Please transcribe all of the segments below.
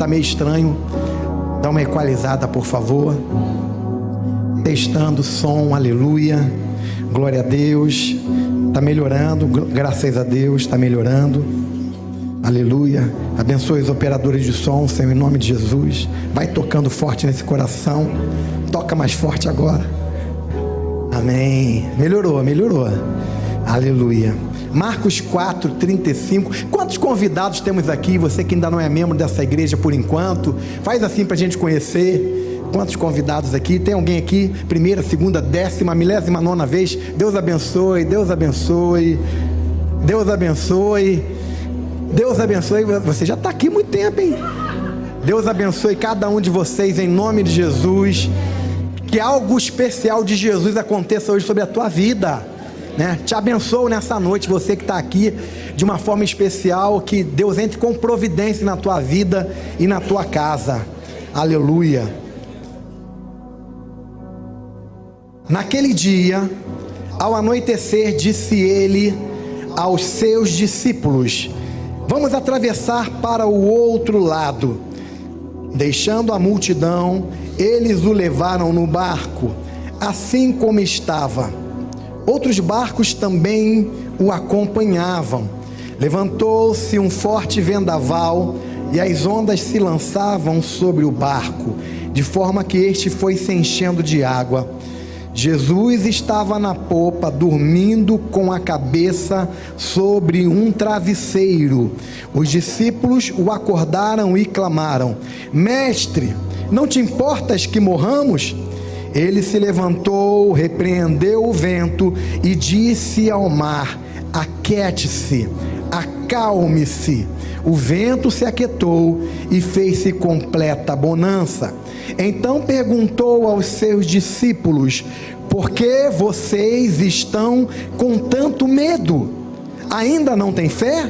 tá meio estranho. Dá uma equalizada, por favor. Testando o som, aleluia. Glória a Deus. Tá melhorando, graças a Deus, tá melhorando. Aleluia. Abençoe os operadores de som, Senhor, em nome de Jesus. Vai tocando forte nesse coração. Toca mais forte agora. Amém. Melhorou. Aleluia. Marcos 4:35. Quantos convidados temos aqui? Você que ainda não é membro dessa igreja por enquanto, faz assim para a gente conhecer. Quantos convidados aqui? Tem alguém aqui? Primeira, segunda, 10ª, 19ª vez? Deus abençoe, Deus abençoe, Deus abençoe, Deus abençoe. Você já está aqui há muito tempo, hein? Deus abençoe cada um de vocês em nome de Jesus. Que algo especial de Jesus aconteça hoje sobre a tua vida, né? Te abençoo nessa noite, você que está aqui de uma forma especial. Que Deus entre com providência na tua vida e na tua casa. Aleluia. Naquele dia, ao anoitecer, disse ele aos seus discípulos: vamos atravessar para o outro lado. Deixando a multidão, eles o levaram no barco, assim como estava. Outros barcos também o acompanhavam. Levantou-se um forte vendaval e as ondas se lançavam sobre o barco, de forma que este foi se enchendo de água. Jesus estava na popa, dormindo com a cabeça sobre um travesseiro. Os discípulos o acordaram e clamaram: Mestre, não te importas que morramos? Ele se levantou, repreendeu o vento e disse ao mar: aquiete-se, acalme-se. O vento se aquietou e fez-se completa bonança. Então perguntou aos seus discípulos: por que vocês estão com tanto medo? Ainda não têm fé?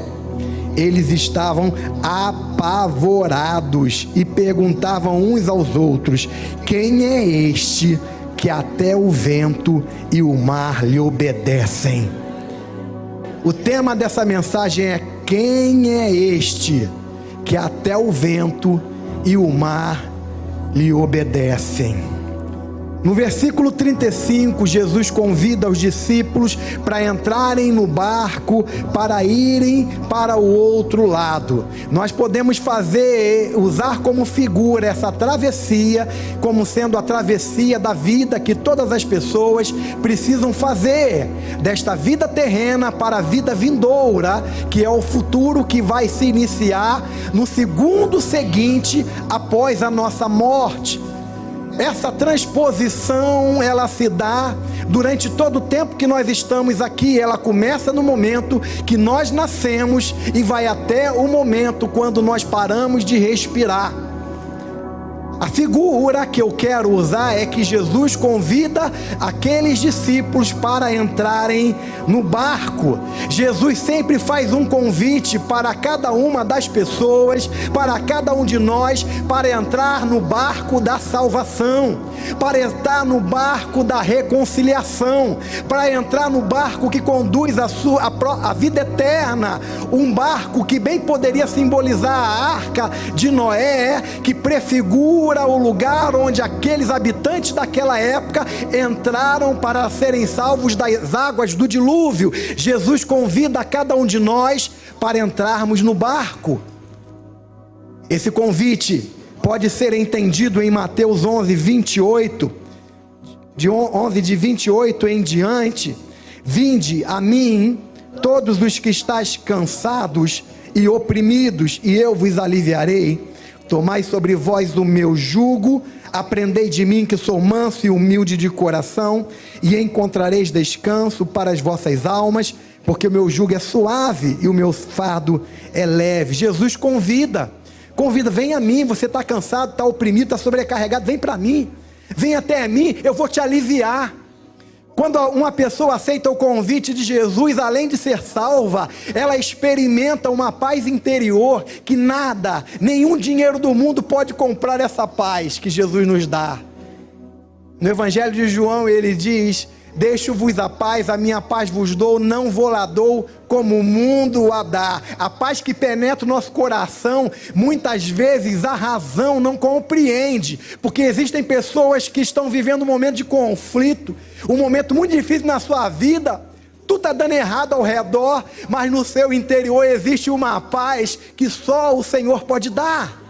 Eles estavam apavorados e perguntavam uns aos outros: quem é este que até o vento e o mar lhe obedecem? O tema dessa mensagem é: quem é este que até o vento e o mar lhe obedecem? No versículo 35, Jesus convida os discípulos para entrarem no barco, para irem para o outro lado. Nós podemos usar como figura essa travessia, como sendo a travessia da vida que todas as pessoas precisam fazer, desta vida terrena para a vida vindoura, que é o futuro que vai se iniciar no segundo seguinte após a nossa morte. Essa transposição, ela se dá durante todo o tempo que nós estamos aqui. Ela começa no momento que nós nascemos e vai até o momento quando nós paramos de respirar. A figura que eu quero usar é que Jesus convida aqueles discípulos para entrarem no barco. Jesus sempre faz um convite para cada uma das pessoas, para cada um de nós, para entrar no barco da salvação, para entrar no barco da reconciliação, para entrar no barco que conduz a vida eterna. Um barco que bem poderia simbolizar a arca de Noé, que prefigura o lugar onde aqueles habitantes daquela época entraram para serem salvos das águas do dilúvio. Jesus convida a cada um de nós para entrarmos no barco. Esse convite pode ser entendido em Mateus 11:28, de 11:28 em diante: vinde a mim todos os que estáis cansados e oprimidos, e eu vos aliviarei. Tomai sobre vós o meu jugo, aprendei de mim que sou manso e humilde de coração, e encontrareis descanso para as vossas almas, porque o meu jugo é suave e o meu fardo é leve. Jesus convida, vem a mim. Você está cansado, está oprimido, está sobrecarregado, vem para mim, vem até mim, eu vou te aliviar. Quando uma pessoa aceita o convite de Jesus, além de ser salva, ela experimenta uma paz interior que nada, nenhum dinheiro do mundo pode comprar essa paz que Jesus nos dá. No Evangelho de João ele diz: Deixo-vos a paz, a minha paz vos dou, não vou lá dou como o mundo a dá. A paz que penetra o nosso coração, muitas vezes a razão não compreende, porque existem pessoas que estão vivendo um momento de conflito, um momento muito difícil na sua vida. Tudo está dando errado ao redor, mas no seu interior existe uma paz que só o Senhor pode dar.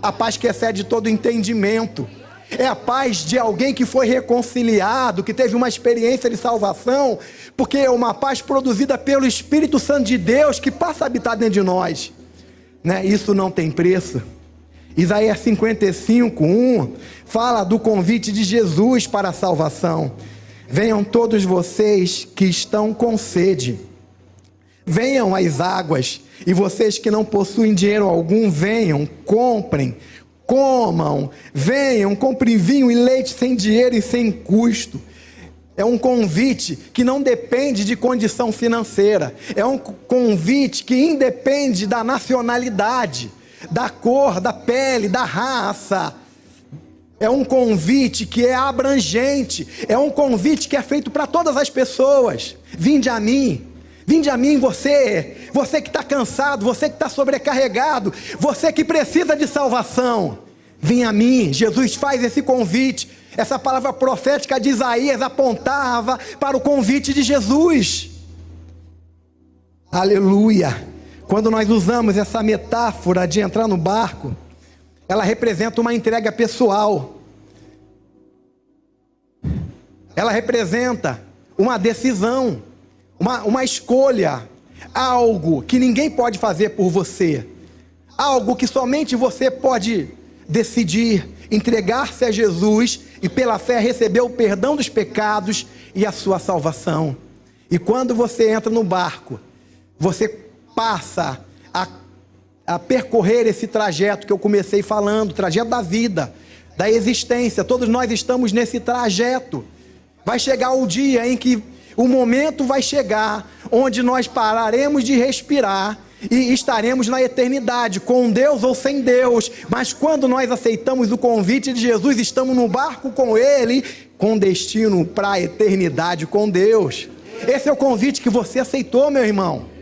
A paz que excede todo entendimento. É a paz de alguém que foi reconciliado, que teve uma experiência de salvação, porque é uma paz produzida pelo Espírito Santo de Deus, que passa a habitar dentro de nós, né? Isso não tem preço. Isaías 55:1 fala do convite de Jesus para a salvação. Venham todos vocês que estão com sede, venham às águas, e vocês que não possuem dinheiro algum, venham, comprem, comam, venham, comprem vinho e leite sem dinheiro e sem custo. É um convite que não depende de condição financeira, é um convite que independe da nacionalidade, da cor, da pele, da raça. É um convite que é abrangente, é um convite que é feito para todas as pessoas. Vinde a mim você que está cansado, você que está sobrecarregado, você que precisa de salvação, vem a mim. Jesus faz esse convite. Essa palavra profética de Isaías apontava para o convite de Jesus. Aleluia. Quando nós usamos essa metáfora de entrar no barco, ela representa uma entrega pessoal, ela representa uma decisão, uma escolha, algo que ninguém pode fazer por você, algo que somente você pode decidir, entregar-se a Jesus e pela fé receber o perdão dos pecados e a sua salvação. E quando você entra no barco, você passa a percorrer esse trajeto que eu comecei falando, trajeto da vida, da existência. Todos nós estamos nesse trajeto. Vai chegar o dia em que o momento vai chegar onde nós pararemos de respirar e estaremos na eternidade, com Deus ou sem Deus. Mas quando nós aceitamos o convite de Jesus, estamos no barco com Ele, com destino para a eternidade com Deus. Esse é o convite que você aceitou, meu irmão.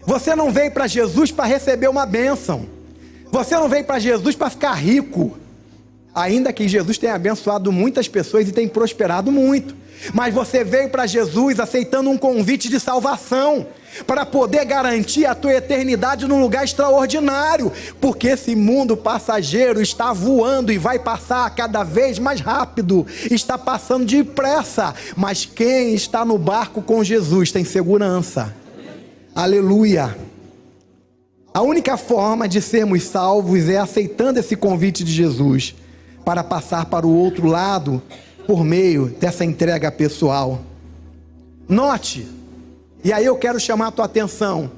Você não veio para Jesus para receber uma bênção, você não veio para Jesus para ficar rico, ainda que Jesus tenha abençoado muitas pessoas e tenha prosperado muito, mas você veio para Jesus aceitando um convite de salvação, para poder garantir a tua eternidade num lugar extraordinário, porque esse mundo passageiro está voando e vai passar cada vez mais rápido, está passando depressa, mas quem está no barco com Jesus tem segurança. Aleluia. A única forma de sermos salvos é aceitando esse convite de Jesus para passar para o outro lado por meio dessa entrega pessoal. Note, e aí eu quero chamar a tua atenção.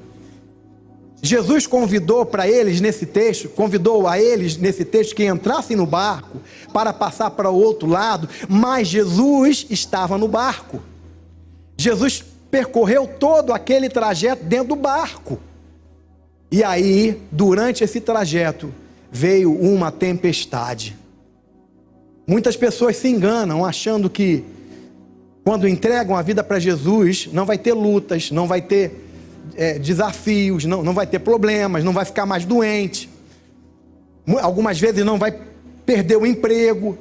Jesus convidou a eles nesse texto que entrassem no barco para passar para o outro lado, mas Jesus estava no barco. Jesus percorreu todo aquele trajeto dentro do barco. E aí, durante esse trajeto, veio uma tempestade. Muitas pessoas se enganam achando que quando entregam a vida para Jesus, não vai ter lutas, não vai ter desafios, não vai ter problemas, não vai ficar mais doente. Algumas vezes não vai perder o emprego.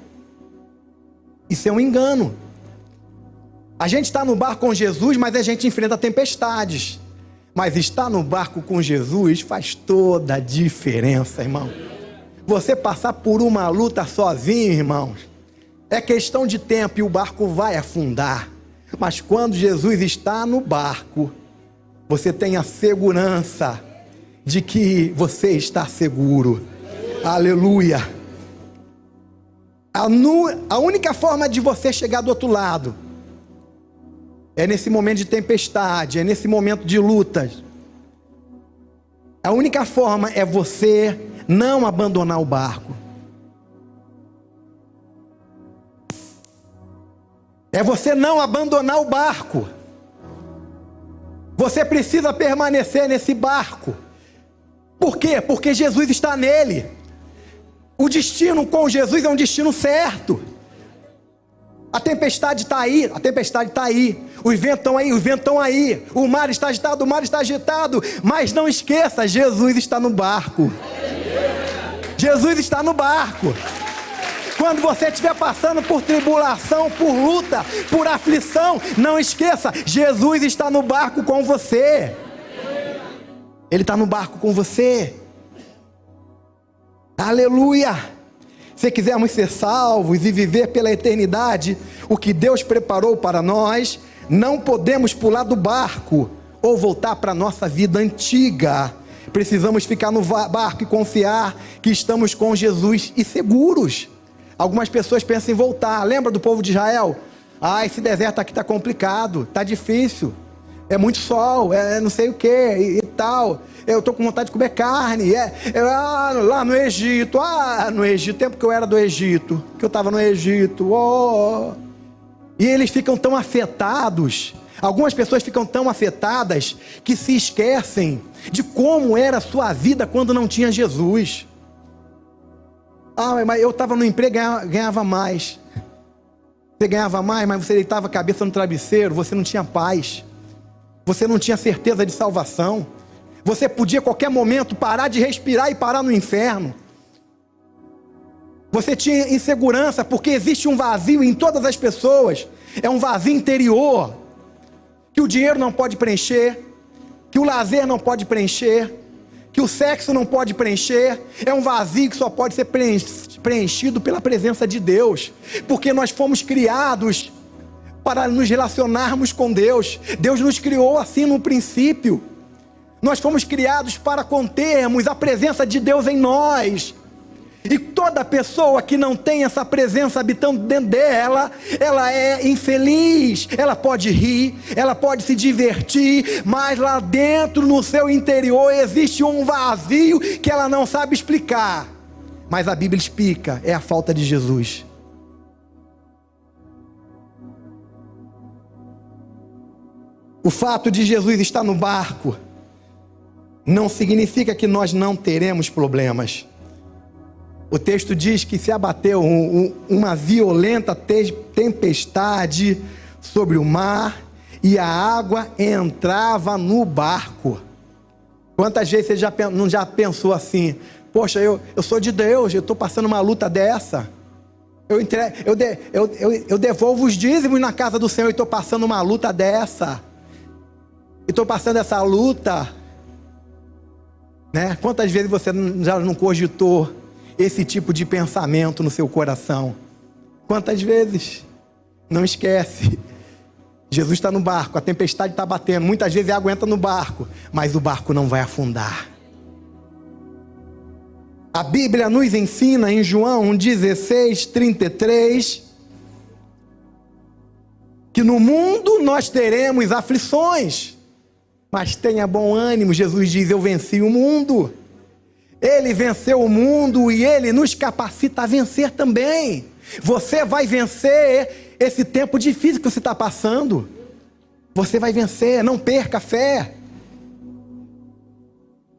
Isso é um engano. A gente está no barco com Jesus, mas a gente enfrenta tempestades. Mas estar no barco com Jesus faz toda a diferença, irmão. Você passar por uma luta sozinho, irmãos, é questão de tempo e o barco vai afundar. Mas quando Jesus está no barco, você tem a segurança de que você está seguro. Aleluia. A única forma de você chegar do outro lado é nesse momento de tempestade, é nesse momento de lutas. A única forma é você não abandonar o barco. É você não abandonar o barco. Você precisa permanecer nesse barco. Por quê? Porque Jesus está nele. O destino com Jesus é um destino certo. A tempestade está aí, os ventos estão aí, o mar está agitado, mas não esqueça, Jesus está no barco. Jesus está no barco. Quando você estiver passando por tribulação, por luta, por aflição, não esqueça, Jesus está no barco com você. Ele está no barco com você. Aleluia! Se quisermos ser salvos e viver pela eternidade, o que Deus preparou para nós, não podemos pular do barco ou voltar para a nossa vida antiga. Precisamos ficar no barco e confiar que estamos com Jesus e seguros. Algumas pessoas pensam em voltar. Lembra do povo de Israel? Esse deserto aqui está complicado, está difícil, é muito sol, não sei o que e tal. Eu estou com vontade de comer carne. Lá no Egito, tempo que eu era do Egito, que eu estava no Egito. E eles ficam tão afetados. Algumas pessoas ficam tão afetadas que se esquecem de como era a sua vida quando não tinha Jesus. Mas eu estava no emprego, ganhava mais. Você ganhava mais, mas você deitava a cabeça no travesseiro, você não tinha paz. Você não tinha certeza de salvação. Você podia a qualquer momento parar de respirar e parar no inferno. Você tinha insegurança porque existe um vazio em todas as pessoas. É um vazio interior que o dinheiro não pode preencher, que o lazer não pode preencher, que o sexo não pode preencher. É um vazio que só pode ser preenchido pela presença de Deus, porque nós fomos criados para nos relacionarmos com Deus. Deus nos criou assim no princípio. Nós fomos criados para contermos a presença de Deus em nós. E toda pessoa que não tem essa presença habitando dentro dela, ela é infeliz. Ela pode rir, ela pode se divertir, mas lá dentro, no seu interior, existe um vazio que ela não sabe explicar. Mas a Bíblia explica, é a falta de Jesus. O fato de Jesus estar no barco não significa que nós não teremos problemas. O texto diz que se abateu uma violenta tempestade sobre o mar e a água entrava no barco. Quantas vezes você não já pensou assim: poxa, eu sou de Deus, eu estou passando uma luta dessa, eu devolvo os dízimos na casa do Senhor e estou passando uma luta dessa, e estou passando essa luta, né? Quantas vezes você já não cogitou esse tipo de pensamento no seu coração? Quantas vezes? Não esquece, Jesus está no barco, a tempestade está batendo, muitas vezes a água entra no barco, mas o barco não vai afundar. A Bíblia nos ensina em João 16:33 que no mundo nós teremos aflições, mas tenha bom ânimo. Jesus diz: eu venci o mundo. Ele venceu o mundo e Ele nos capacita a vencer também. Você vai vencer esse tempo difícil que você está passando. Você vai vencer, não perca a fé.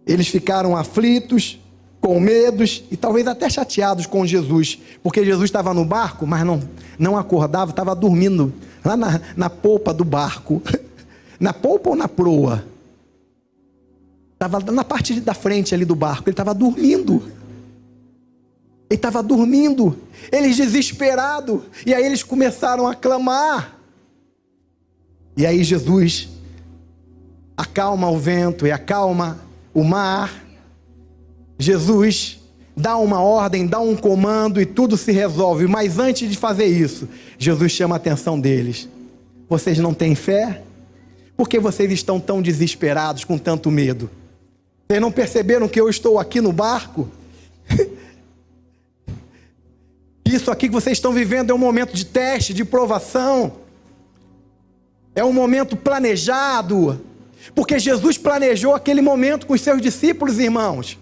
Eles ficaram aflitos, com medos e talvez até chateados com Jesus, porque Jesus estava no barco, mas não acordava, estava dormindo lá na polpa do barco. Na polpa ou na proa? Estava na parte da frente ali do barco, ele estava dormindo. Eles desesperados, e aí eles começaram a clamar. E aí Jesus acalma o vento e acalma o mar. Jesus dá uma ordem, dá um comando e tudo se resolve. Mas antes de fazer isso, Jesus chama a atenção deles: vocês não têm fé? Por que vocês estão tão desesperados, com tanto medo? Vocês não perceberam que eu estou aqui no barco? Isso aqui que vocês estão vivendo é um momento de teste, de provação. É um momento planejado, porque Jesus planejou aquele momento com os seus discípulos, irmãos.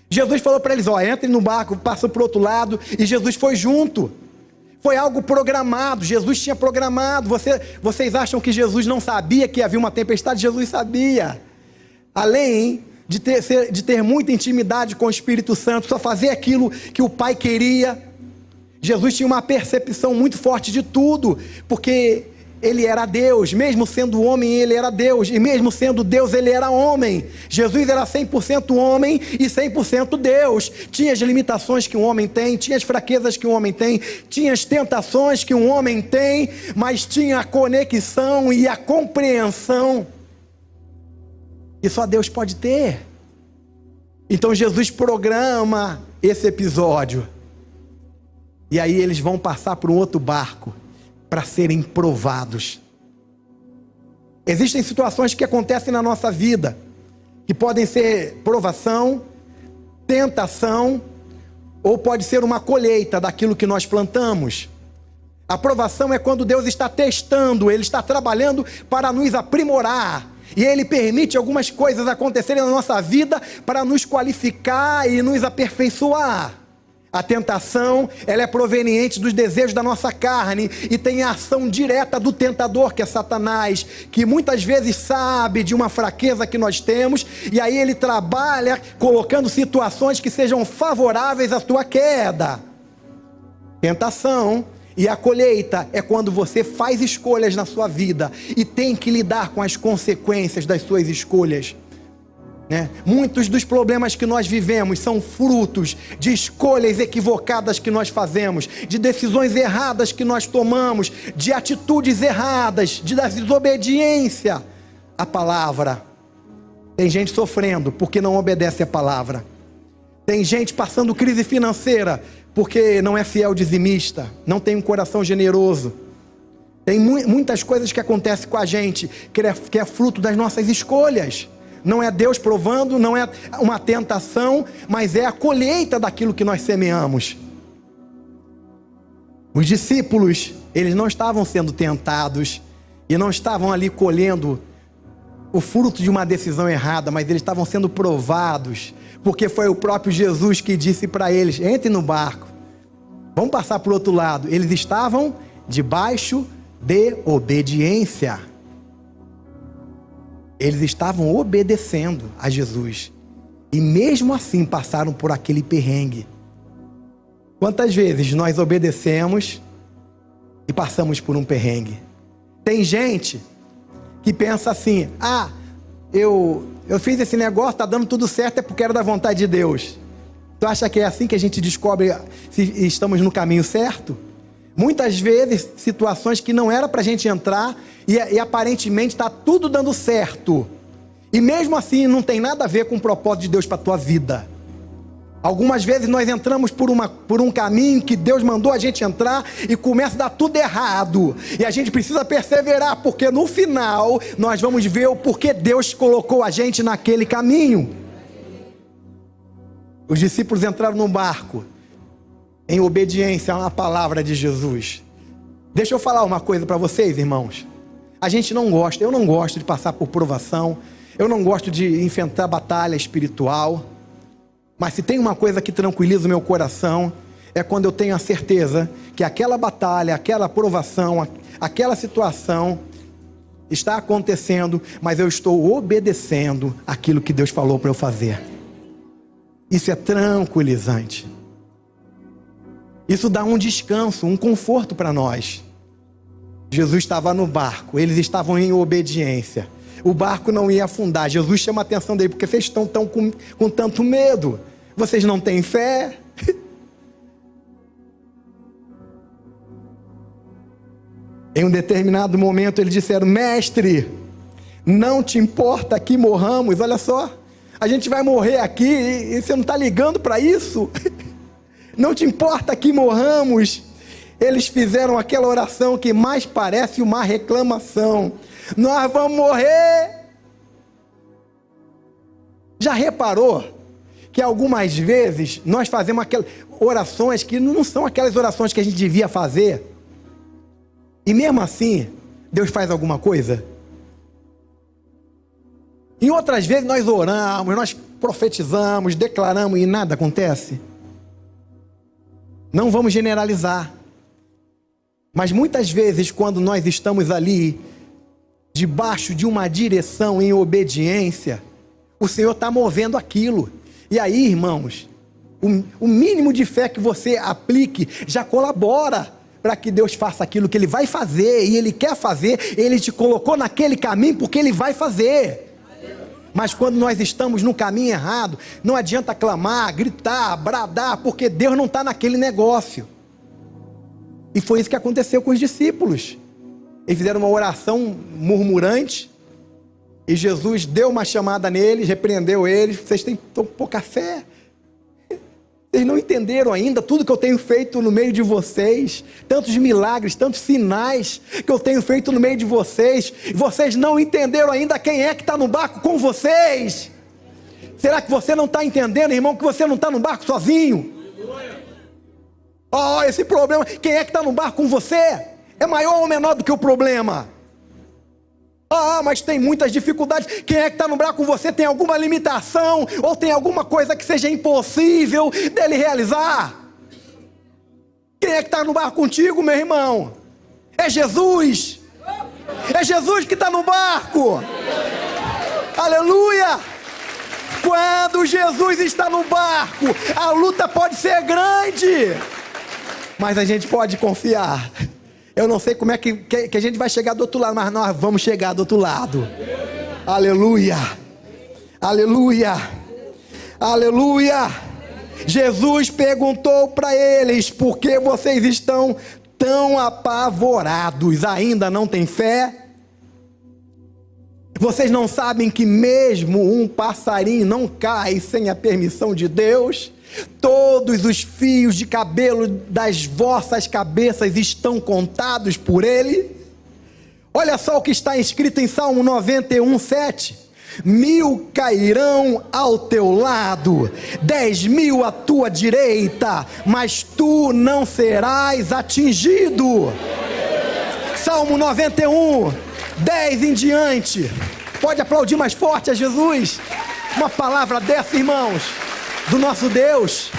Jesus falou para eles: entrem no barco, passam para o outro lado, e Jesus foi junto. Foi algo programado, Jesus tinha programado. Vocês acham que Jesus não sabia que havia uma tempestade? Jesus sabia. Além de ter muita intimidade com o Espírito Santo, só fazer aquilo que o Pai queria, Jesus tinha uma percepção muito forte de tudo, porque ele era Deus. Mesmo sendo homem, ele era Deus, e mesmo sendo Deus, ele era homem. Jesus era 100% homem e 100% Deus. Tinha as limitações que um homem tem, tinha as fraquezas que um homem tem, tinha as tentações que um homem tem, mas tinha a conexão e a compreensão que só Deus pode ter. Então Jesus programa esse episódio, e aí eles vão passar por um outro barco para serem provados. Existem situações que acontecem na nossa vida, que podem ser provação, tentação, ou pode ser uma colheita daquilo que nós plantamos. A provação é quando Deus está testando, Ele está trabalhando para nos aprimorar, e Ele permite algumas coisas acontecerem na nossa vida para nos qualificar e nos aperfeiçoar. A tentação, ela é proveniente dos desejos da nossa carne e tem a ação direta do tentador, que é Satanás, que muitas vezes sabe de uma fraqueza que nós temos, e aí ele trabalha colocando situações que sejam favoráveis à tua queda. Tentação. E a colheita é quando você faz escolhas na sua vida e tem que lidar com as consequências das suas escolhas. Muitos dos problemas que nós vivemos são frutos de escolhas equivocadas que nós fazemos, de decisões erradas que nós tomamos, de atitudes erradas, de desobediência à palavra. Tem gente sofrendo porque não obedece à palavra. Tem gente passando crise financeira porque não é fiel dizimista, não tem um coração generoso. Tem muitas coisas que acontecem com a gente que é fruto das nossas escolhas. Não é Deus provando, não é uma tentação, mas é a colheita daquilo que nós semeamos. Os discípulos, eles não estavam sendo tentados e não estavam ali colhendo o fruto de uma decisão errada, mas eles estavam sendo provados, porque foi o próprio Jesus que disse para eles: entre no barco, vamos passar para o outro lado. Eles estavam debaixo de obediência. Eles estavam obedecendo a Jesus, e mesmo assim passaram por aquele perrengue. Quantas vezes nós obedecemos e passamos por um perrengue? Tem gente que pensa assim: eu fiz esse negócio, está dando tudo certo, é porque era da vontade de Deus. Tu acha que é assim que a gente descobre se estamos no caminho certo? Muitas vezes, situações que não era para a gente entrar, e aparentemente está tudo dando certo, e mesmo assim não tem nada a ver com o propósito de Deus para a tua vida. Algumas vezes nós entramos por um caminho que Deus mandou a gente entrar, e começa a dar tudo errado, e a gente precisa perseverar, porque no final nós vamos ver o porquê Deus colocou a gente naquele caminho. Os discípulos entraram no barco em obediência a uma palavra de Jesus. Deixa eu falar uma coisa para vocês, irmãos. Eu não gosto de passar por provação, eu não gosto de enfrentar batalha espiritual, mas se tem uma coisa que tranquiliza o meu coração, é quando eu tenho a certeza que aquela batalha, aquela provação, aquela situação está acontecendo, mas eu estou obedecendo aquilo que Deus falou para eu fazer. Isso é tranquilizante. Isso dá um descanso, um conforto para nós. Jesus estava no barco, eles estavam em obediência. O barco não ia afundar. Jesus chama a atenção dele: porque vocês estão com tanto medo? Vocês não têm fé? Em um determinado momento eles disseram: mestre, não te importa que morramos? Olha só, a gente vai morrer aqui e você não está ligando para isso? Não te importa que morramos? Eles fizeram aquela oração que mais parece uma reclamação: nós vamos morrer. Já reparou que algumas vezes nós fazemos aquelas orações que não são aquelas orações que a gente devia fazer, e mesmo assim Deus faz alguma coisa? Em outras vezes nós oramos, nós profetizamos, declaramos e nada acontece. Não vamos generalizar, mas muitas vezes quando nós estamos ali debaixo de uma direção em obediência, o Senhor está movendo aquilo. E aí, irmãos, O mínimo de fé que você aplique já colabora para que Deus faça aquilo que Ele vai fazer, e Ele quer fazer. Ele te colocou naquele caminho porque Ele vai fazer. Mas quando nós estamos no caminho errado, não adianta clamar, gritar, bradar, porque Deus não está naquele negócio. E foi isso que aconteceu com os discípulos. Eles fizeram uma oração murmurante, e Jesus deu uma chamada neles, repreendeu eles: vocês têm tão pouca fé. Vocês não entenderam ainda tudo que eu tenho feito no meio de vocês, tantos milagres, tantos sinais que eu tenho feito no meio de vocês. Vocês não entenderam ainda quem é que está no barco com vocês. Será que você não está entendendo, irmão, que você não está no barco sozinho? Esse problema, quem é que está no barco com você? É maior ou menor do que o problema? Mas tem muitas dificuldades. Quem é que está no barco com você? Tem alguma limitação? Ou tem alguma coisa que seja impossível dele realizar? Quem é que está no barco contigo, meu irmão? É Jesus. É Jesus que está no barco. Aleluia. Quando Jesus está no barco, a luta pode ser grande, mas a gente pode confiar. Eu não sei como é que a gente vai chegar do outro lado, mas nós vamos chegar do outro lado. Aleluia, aleluia, aleluia. Jesus perguntou para eles: por que vocês estão tão apavorados? Ainda não têm fé? Vocês não sabem que mesmo um passarinho não cai sem a permissão de Deus? Todos os fios de cabelo das vossas cabeças estão contados por Ele. Olha só o que está escrito em Salmo 91, 7. 1000 cairão ao teu lado, 10.000 à tua direita, mas tu não serás atingido. Salmo 91, 10 em diante. Pode aplaudir mais forte a Jesus. Uma palavra dessa, irmãos, do nosso Deus: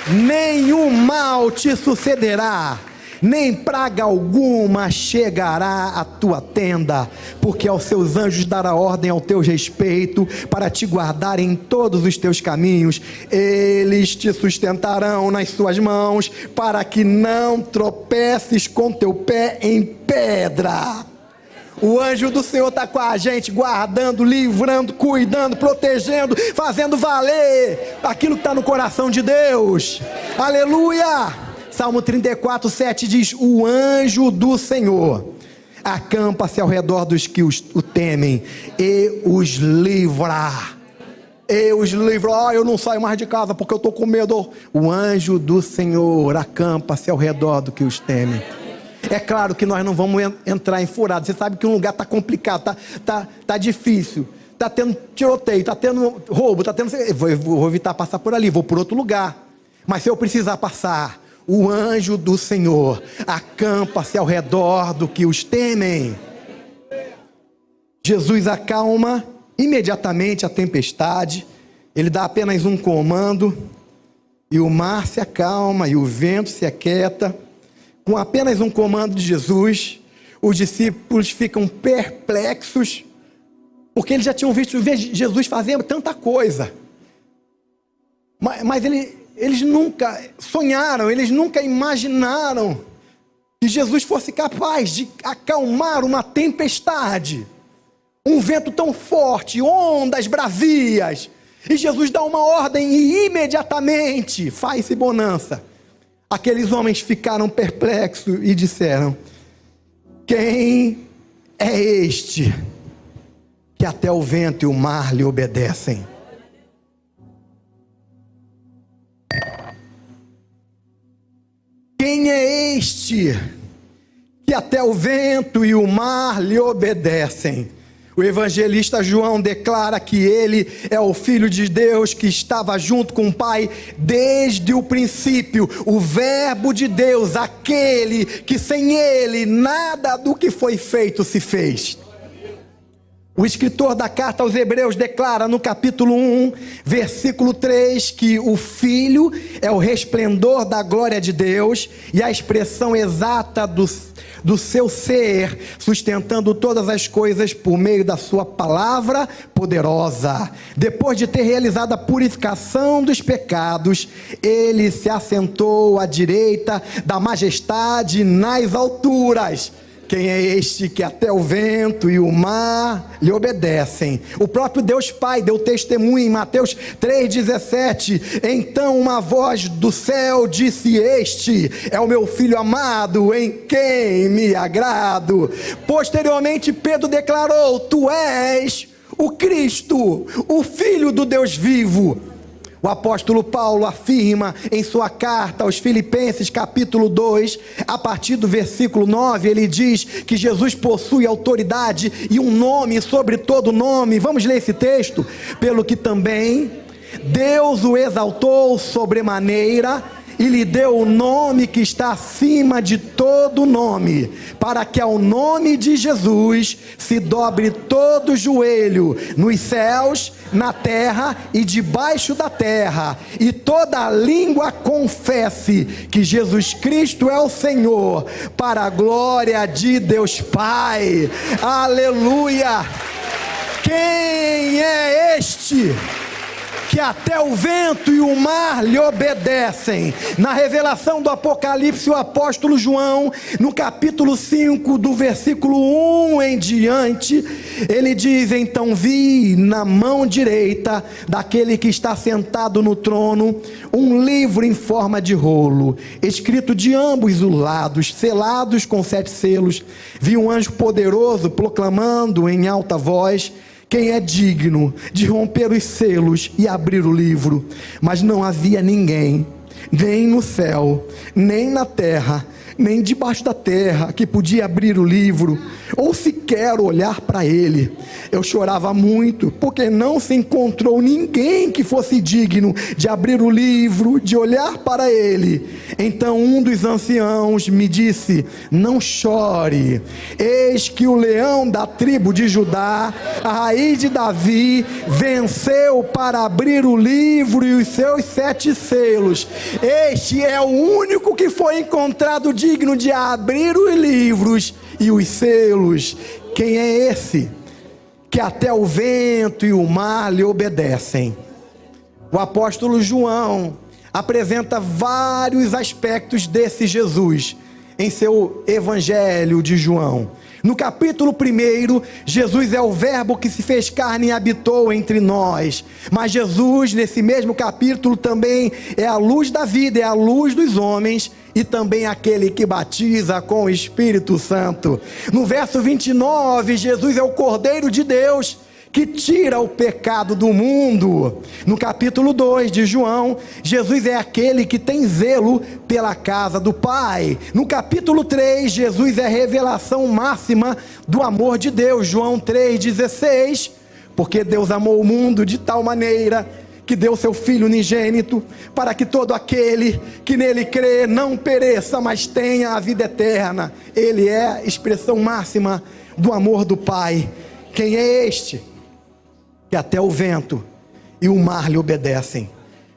nenhum mal te sucederá, nem praga alguma chegará à tua tenda, porque aos seus anjos dará ordem ao teu respeito, para te guardar em todos os teus caminhos. Eles te sustentarão nas suas mãos, para que não tropeces com teu pé em pedra. O anjo do Senhor está com a gente, guardando, livrando, cuidando, protegendo, fazendo valer aquilo que está no coração de Deus. Aleluia! Salmo 34, 7 diz: o anjo do Senhor acampa-se ao redor dos que o temem e os livra. Eu não saio mais de casa porque eu estou com medo. O anjo do Senhor acampa-se ao redor do que os temem. É claro que nós não vamos entrar em furado. Você sabe que um lugar está complicado, tá difícil, está tendo tiroteio, está tendo roubo, está tendo... Vou evitar passar por ali, vou por outro lugar. Mas se eu precisar passar, o anjo do Senhor acampa-se ao redor do que os temem. Jesus acalma imediatamente a tempestade. Ele dá apenas um comando, e o mar se acalma, e o vento se aquieta. Com apenas um comando de Jesus, os discípulos ficam perplexos, porque eles já tinham visto Jesus fazendo tanta coisa. Mas eles nunca sonharam, eles nunca imaginaram que Jesus fosse capaz de acalmar uma tempestade, um vento tão forte, ondas bravias. E Jesus dá uma ordem e imediatamente faz-se bonança. Aqueles homens ficaram perplexos e disseram: quem é este que até o vento e o mar lhe obedecem? Quem é este que até o vento e o mar lhe obedecem? O evangelista João declara que ele é o Filho de Deus que estava junto com o Pai desde o princípio, o Verbo de Deus, aquele que sem ele nada do que foi feito se fez. O escritor da carta aos Hebreus declara no capítulo 1, versículo 3, que o Filho é o resplendor da glória de Deus e a expressão exata do seu ser, sustentando todas as coisas por meio da sua palavra poderosa. Depois de ter realizado a purificação dos pecados, ele se assentou à direita da majestade nas alturas. Quem é este que até o vento e o mar lhe obedecem? O próprio Deus Pai deu testemunho em Mateus 3,17. Então uma voz do céu disse: este é o meu filho amado, em quem me agrado. Posteriormente Pedro declarou: tu és o Cristo, o Filho do Deus vivo. O apóstolo Paulo afirma em sua carta aos Filipenses, capítulo 2, a partir do versículo 9, ele diz que Jesus possui autoridade e um nome sobre todo nome. Vamos ler esse texto? Pelo que também Deus o exaltou sobremaneira e lhe deu o nome que está acima de todo nome, para que ao nome de Jesus se dobre todo joelho, nos céus, na terra e debaixo da terra, e toda língua confesse que Jesus Cristo é o Senhor, para a glória de Deus Pai. Aleluia! Quem é este que até o vento e o mar lhe obedecem? Na revelação do Apocalipse, o apóstolo João, no capítulo 5, do versículo 1 em diante, ele diz: então vi na mão direita daquele que está sentado no trono um livro em forma de rolo, escrito de ambos os lados, selados com 7 selos. Vi um anjo poderoso proclamando em alta voz: quem é digno de romper os selos e abrir o livro? Mas não havia ninguém, nem no céu, nem na terra, nem debaixo da terra, que podia abrir o livro, ou sequer olhar para ele. Eu chorava muito, porque não se encontrou ninguém que fosse digno de abrir o livro, de olhar para ele. Então um dos anciãos me disse: não chore, eis que o leão da tribo de Judá, a raiz de Davi, venceu para abrir o livro e os seus 7 selos. Este é o único que foi encontrado digno de abrir os livros e os selos. Quem é esse que até o vento e o mar lhe obedecem? O apóstolo João apresenta vários aspectos desse Jesus em seu evangelho de João. No capítulo 1, Jesus é o verbo que se fez carne e habitou entre nós. Mas Jesus, nesse mesmo capítulo, também é a luz da vida, é a luz dos homens, e também aquele que batiza com o Espírito Santo. No verso 29, Jesus é o Cordeiro de Deus, que tira o pecado do mundo. No capítulo 2 de João, Jesus é aquele que tem zelo pela casa do Pai. No capítulo 3, Jesus é a revelação máxima do amor de Deus. João 3,16, porque Deus amou o mundo de tal maneira que deu seu Filho unigênito, para que todo aquele que nele crê não pereça, mas tenha a vida eterna. Ele é a expressão máxima do amor do Pai. Quem é este que até o vento e o mar lhe obedecem?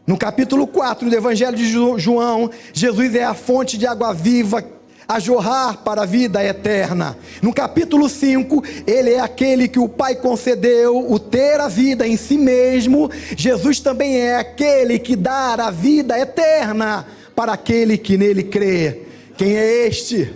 No capítulo 4 do Evangelho de João, Jesus é a fonte de água viva a jorrar para a vida eterna. No capítulo 5, ele é aquele que o Pai concedeu o ter a vida em si mesmo. Jesus também é aquele que dá a vida eterna para aquele que nele crê. Quem é este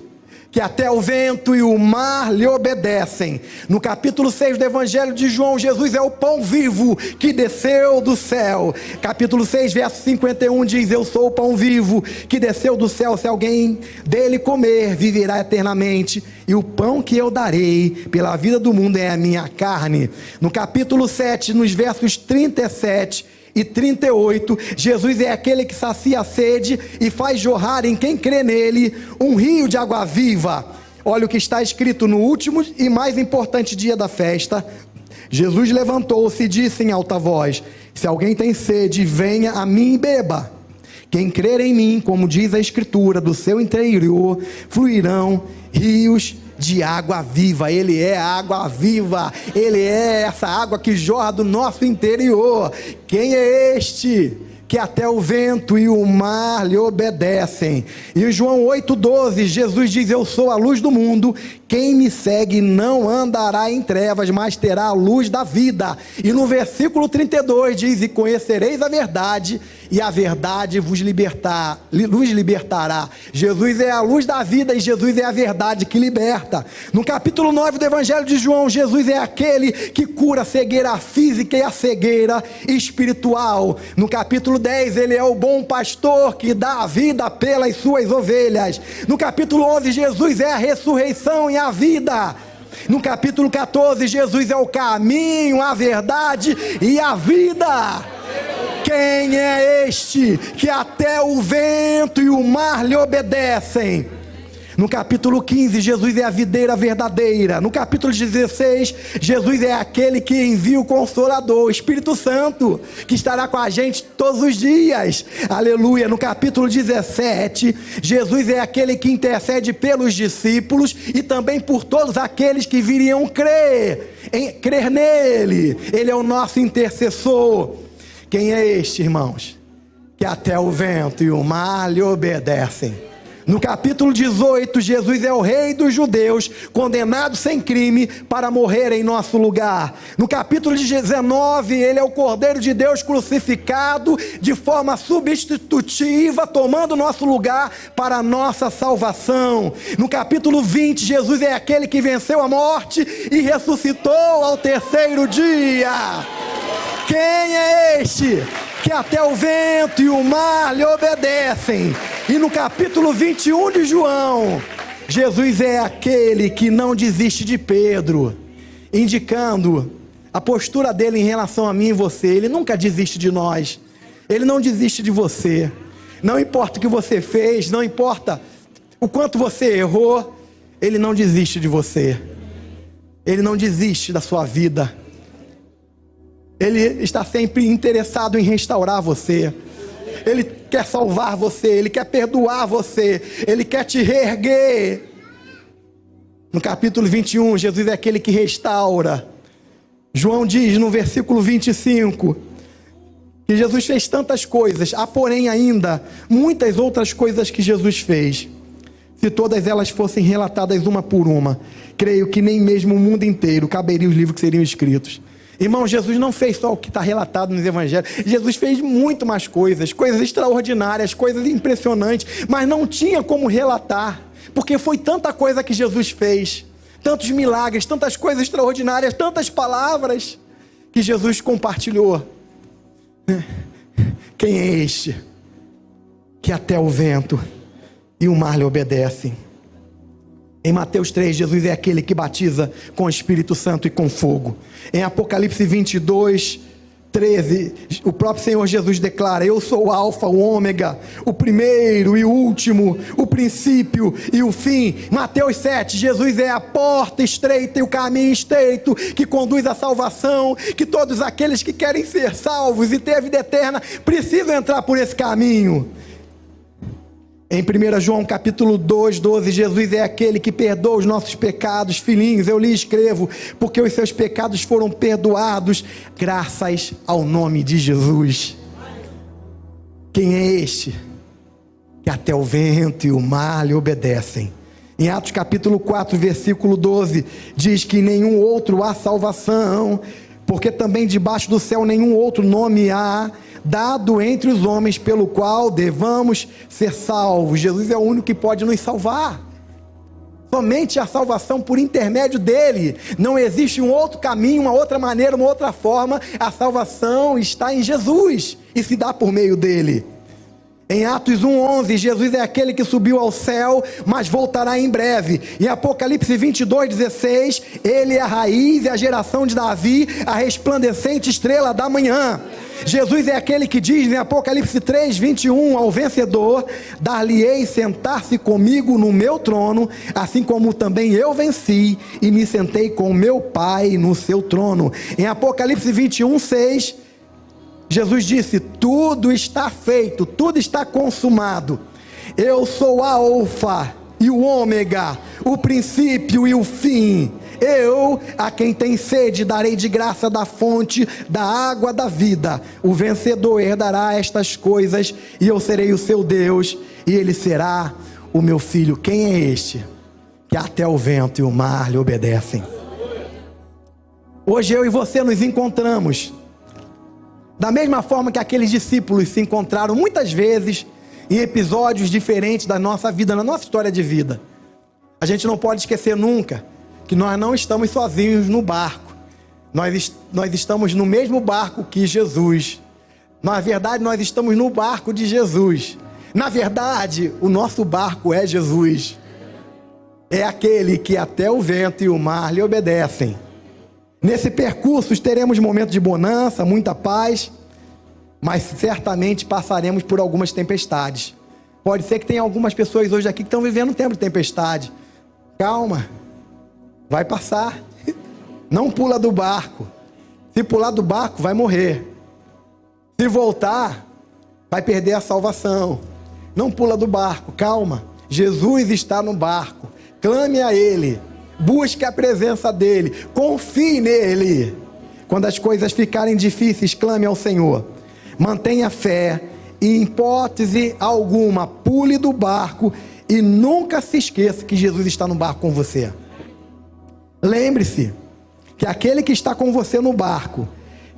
que até o vento e o mar lhe obedecem? No capítulo 6 do Evangelho de João, Jesus é o pão vivo que desceu do céu. Capítulo 6, verso 51 diz: eu sou o pão vivo que desceu do céu, se alguém dele comer, viverá eternamente, e o pão que eu darei pela vida do mundo é a minha carne. No capítulo 7, nos versos 37 e 38, Jesus é aquele que sacia a sede e faz jorrar em quem crê nele um rio de água viva. Olha o que está escrito: no último e mais importante dia da festa, Jesus levantou-se e disse em alta voz: se alguém tem sede, venha a mim e beba. Quem crer em mim, como diz a Escritura, do seu interior fluirão rios de água viva. Ele é a água viva, Ele é essa água que jorra do nosso interior. Quem é este que até o vento e o mar lhe obedecem? E em João 8,12, Jesus diz: eu sou a luz do mundo, quem me segue não andará em trevas, mas terá a luz da vida. E no versículo 32 diz: e conhecereis a verdade, e a verdade vos libertará. Jesus é a luz da vida e Jesus é a verdade que liberta. No capítulo 9 do Evangelho de João, Jesus é aquele que cura a cegueira física e a cegueira espiritual. No capítulo 10, ele é o bom pastor que dá a vida pelas suas ovelhas. No capítulo 11, Jesus é a ressurreição e a vida. No capítulo 14, Jesus é o caminho, a verdade e a vida. Quem é este que até o vento e o mar lhe obedecem? No capítulo 15, Jesus é a videira verdadeira. No capítulo 16, Jesus é aquele que envia o Consolador, o Espírito Santo, que estará com a gente todos os dias. Aleluia. No capítulo 17, Jesus é aquele que intercede pelos discípulos e também por todos aqueles que viriam crer nele. Ele é o nosso intercessor. Quem é este, irmãos, que até o vento e o mar lhe obedecem? No capítulo 18, Jesus é o rei dos judeus, condenado sem crime para morrer em nosso lugar. No capítulo 19, ele é o Cordeiro de Deus crucificado de forma substitutiva, tomando nosso lugar para a nossa salvação. No capítulo 20, Jesus é aquele que venceu a morte e ressuscitou ao terceiro dia. Quem é este que até o vento e o mar lhe obedecem? E no capítulo 21 de João, Jesus é aquele que não desiste de Pedro, indicando a postura dele em relação a mim e você. Ele nunca desiste de nós, ele não desiste de você. Não importa o que você fez, não importa o quanto você errou, ele não desiste de você. Ele não desiste da sua vida. Ele está sempre interessado em restaurar você. Ele quer salvar você, Ele quer perdoar você, Ele quer te reerguer. No capítulo 21, Jesus é aquele que restaura. João diz no versículo 25 que Jesus fez tantas coisas, há porém ainda muitas outras coisas que Jesus fez. Se todas elas fossem relatadas uma por uma, creio que nem mesmo o mundo inteiro caberia os livros que seriam escritos. Irmão, Jesus não fez só o que está relatado nos evangelhos. Jesus fez muito mais coisas, coisas extraordinárias, coisas impressionantes, mas não tinha como relatar, porque foi tanta coisa que Jesus fez, tantos milagres, tantas coisas extraordinárias, tantas palavras que Jesus compartilhou. Quem é este que até o vento e o mar lhe obedecem? Em Mateus 3, Jesus é aquele que batiza com o Espírito Santo e com fogo. Em Apocalipse 22, 13, o próprio Senhor Jesus declara: eu sou o Alfa, o Ômega, o primeiro e o último, o princípio e o fim. Mateus 7, Jesus é a porta estreita e o caminho estreito que conduz à salvação, que todos aqueles que querem ser salvos e ter a vida eterna precisam entrar por esse caminho. Em 1 João capítulo 2, 12, Jesus é aquele que perdoa os nossos pecados. Filhinhos, eu lhe escrevo, porque os seus pecados foram perdoados, graças ao nome de Jesus. Quem é este que até o vento e o mar lhe obedecem? Em Atos capítulo 4, versículo 12, diz que nenhum outro há salvação, porque também debaixo do céu nenhum outro nome há dado entre os homens pelo qual devamos ser salvos. Jesus é o único que pode nos salvar. Somente a salvação por intermédio dele. Não existe um outro caminho, uma outra maneira, uma outra forma. A salvação está em Jesus e se dá por meio dele. Em Atos 1:11, Jesus é aquele que subiu ao céu, mas voltará em breve. Em Apocalipse 22:16, ele é a raiz e a geração de Davi, a resplandecente estrela da manhã. Jesus é aquele que diz em Apocalipse 3:21 ao vencedor: dar-lhe-ei sentar-se comigo no meu trono, assim como também eu venci e me sentei com meu Pai no seu trono. Em Apocalipse 21:6, Jesus disse: tudo está feito, tudo está consumado. Eu sou a Alfa e o ômega, o princípio e o fim. Eu, a quem tem sede, darei de graça da fonte da água da vida. O vencedor herdará estas coisas, e eu serei o seu Deus, e ele será o meu filho. Quem é este que até o vento e o mar lhe obedecem? Hoje eu e você nos encontramos da mesma forma que aqueles discípulos se encontraram muitas vezes em episódios diferentes da nossa vida, na nossa história de vida. A gente não pode esquecer nunca que nós não estamos sozinhos no barco. Nós estamos no mesmo barco que Jesus. Na verdade, nós estamos no barco de Jesus. Na verdade, o nosso barco é Jesus. É aquele que até o vento e o mar lhe obedecem. Nesse percurso teremos momentos de bonança, muita paz, mas certamente passaremos por algumas tempestades. Pode ser que tenha algumas pessoas hoje aqui que estão vivendo um tempo de tempestade. Calma, vai passar. Não pula do barco. Se pular do barco, vai morrer. Se voltar, vai perder a salvação. Não pula do barco, calma. Jesus está no barco. Clame a Ele. Busque a presença dEle. Confie nele. Quando as coisas ficarem difíceis, clame ao Senhor. Mantenha fé e, em hipótese alguma, pule do barco e nunca se esqueça que Jesus está no barco com você. Lembre-se que aquele que está com você no barco,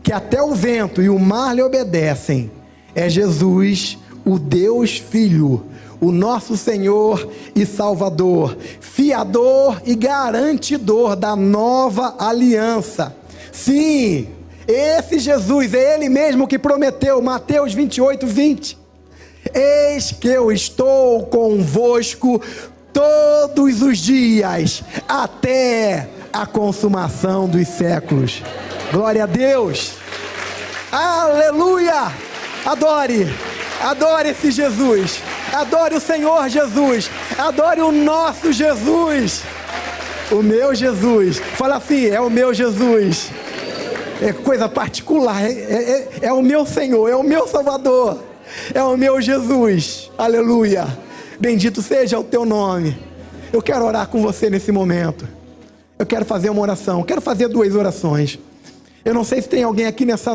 que até o vento e o mar lhe obedecem, é Jesus, o Deus Filho, o nosso Senhor e Salvador, fiador e garantidor da nova aliança. Sim, esse Jesus, é Ele mesmo que prometeu, Mateus 28, 20. Eis que eu estou convosco todos os dias, até a consumação dos séculos. Glória a Deus. Aleluia. Adore esse Jesus. Adore o Senhor Jesus. Adore o nosso Jesus. O meu Jesus. Fala assim, é o meu Jesus. É coisa particular. É o meu Senhor, é o meu Salvador. É o meu Jesus. Aleluia. Bendito seja o teu nome. Eu quero orar com você nesse momento. Eu quero fazer uma oração. Quero fazer 2 orações. Eu não sei se tem alguém aqui nessa noite